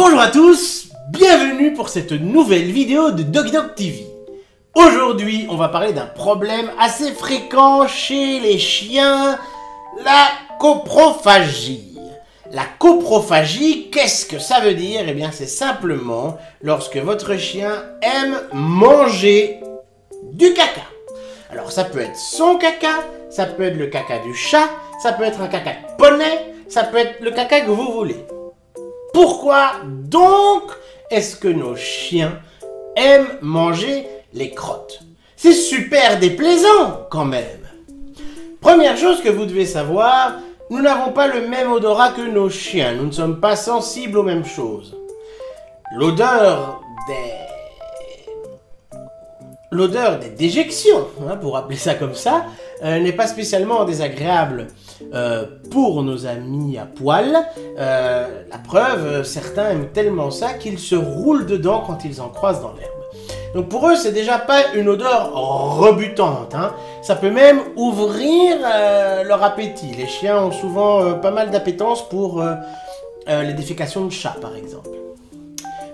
Bonjour à tous, bienvenue pour cette nouvelle vidéo de DoggyDog TV. Aujourd'hui, on va parler d'un problème assez fréquent chez les chiens, la coprophagie. La coprophagie, qu'est-ce que ça veut dire? Eh bien, c'est simplement lorsque votre chien aime manger du caca. Alors, ça peut être son caca, ça peut être le caca du chat, ça peut être un caca de poney, ça peut être le caca que vous voulez. Pourquoi donc est-ce que nos chiens aiment manger les crottes? C'est super déplaisant quand même. Première chose que vous devez savoir, nous n'avons pas le même odorat que nos chiens. Nous ne sommes pas sensibles aux mêmes choses. L'odeur des déjections, pour appeler ça comme ça, n'est pas spécialement désagréable pour nos amis à poil. La preuve, certains aiment tellement ça qu'ils se roulent dedans quand ils en croisent dans l'herbe. Donc pour eux, c'est déjà pas une odeur rebutante. Ça peut même ouvrir leur appétit. Les chiens ont souvent pas mal d'appétence pour les défécations de chats, par exemple.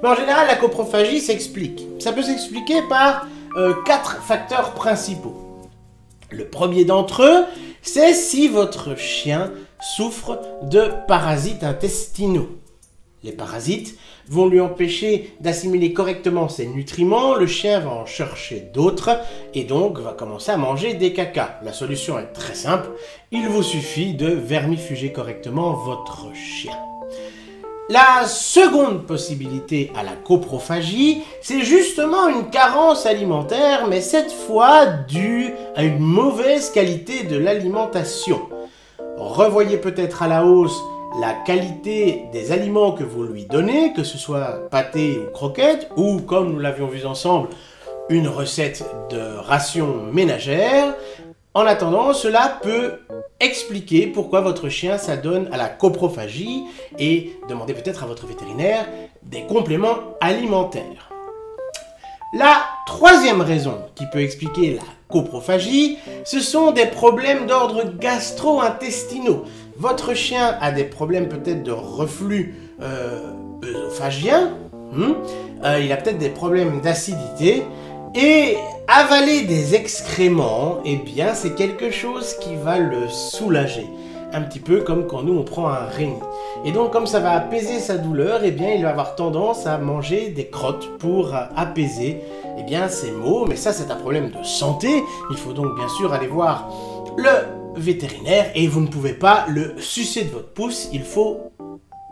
Mais en général, la coprophagie s'explique. Ça peut s'expliquer par 4 facteurs principaux. Le premier d'entre eux, c'est si votre chien souffre de parasites intestinaux. Les parasites vont lui empêcher d'assimiler correctement ses nutriments, le chien va en chercher d'autres et donc va commencer à manger des cacas. La solution est très simple, il vous suffit de vermifuger correctement votre chien. La seconde possibilité à la coprophagie, c'est justement une carence alimentaire, mais cette fois due à une mauvaise qualité de l'alimentation. Revoyez peut-être à la hausse la qualité des aliments que vous lui donnez, que ce soit pâté ou croquettes, ou comme nous l'avions vu ensemble, une recette de ration ménagère. En attendant, cela peut expliquer pourquoi votre chien s'adonne à la coprophagie et demandez peut-être à votre vétérinaire des compléments alimentaires. La troisième raison qui peut expliquer la coprophagie, ce sont des problèmes d'ordre gastro-intestinaux. Votre chien a des problèmes peut-être de reflux œsophagien, il a peut-être des problèmes d'acidité, et avaler des excréments, eh bien c'est quelque chose qui va le soulager. Un petit peu comme quand nous on prend un reni. Et donc comme ça va apaiser sa douleur, eh bien il va avoir tendance à manger des crottes pour apaiser eh bien, ses maux. Mais ça c'est un problème de santé. Il faut donc bien sûr aller voir le vétérinaire et vous ne pouvez pas le sucer de votre pouce. Il faut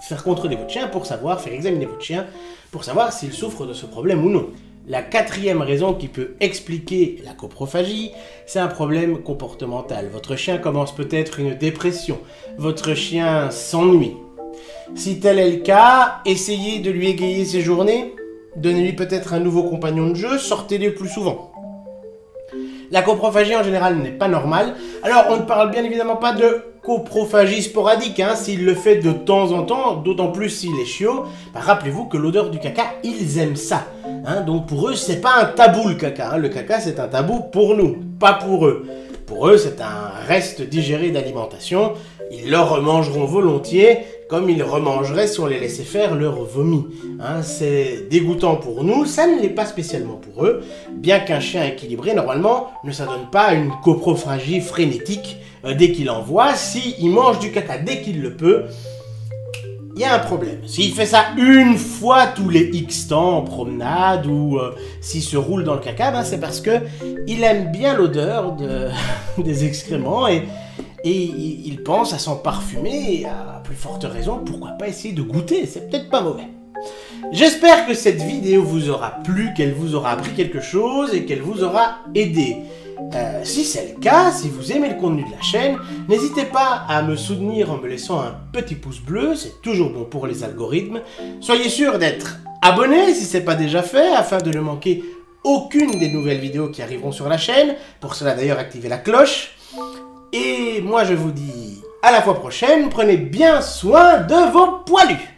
faire contrôler votre chien pour savoir, faire examiner votre chien pour savoir s'il souffre de ce problème ou non. La quatrième raison qui peut expliquer la coprophagie, c'est un problème comportemental. Votre chien commence peut-être une dépression. Votre chien s'ennuie. Si tel est le cas, essayez de lui égayer ses journées. Donnez-lui peut-être un nouveau compagnon de jeu. Sortez-le plus souvent. La coprophagie en général n'est pas normale. Alors on ne parle bien évidemment pas de coprophagie sporadique, s'il le fait de temps en temps, d'autant plus s'il est chiot, rappelez-vous que l'odeur du caca, ils aiment ça. Donc pour eux, c'est pas un tabou le caca. Le caca, c'est un tabou pour nous, pas pour eux. Pour eux, c'est un reste digéré d'alimentation. Ils le remangeront volontiers, comme ils remangeraient si on les laissait faire leur vomi. C'est dégoûtant pour nous, ça ne l'est pas spécialement pour eux. Bien qu'un chien équilibré, normalement, ne s'adonne pas à une coprophagie frénétique dès qu'il en voit. S'il mange du caca dès qu'il le peut, il y a un problème. S'il fait ça une fois tous les X temps en promenade ou s'il se roule dans le caca, c'est parce que il aime bien l'odeur des excréments et il pense à s'en parfumer et à plus forte raison, pourquoi pas essayer de goûter, c'est peut-être pas mauvais. J'espère que cette vidéo vous aura plu, qu'elle vous aura appris quelque chose et qu'elle vous aura aidé. Si c'est le cas, si vous aimez le contenu de la chaîne, n'hésitez pas à me soutenir en me laissant un petit pouce bleu, c'est toujours bon pour les algorithmes. Soyez sûr d'être abonné si ce n'est pas déjà fait, afin de ne manquer aucune des nouvelles vidéos qui arriveront sur la chaîne. Pour cela d'ailleurs, activez la cloche. Et moi je vous dis à la fois prochaine, prenez bien soin de vos poilus.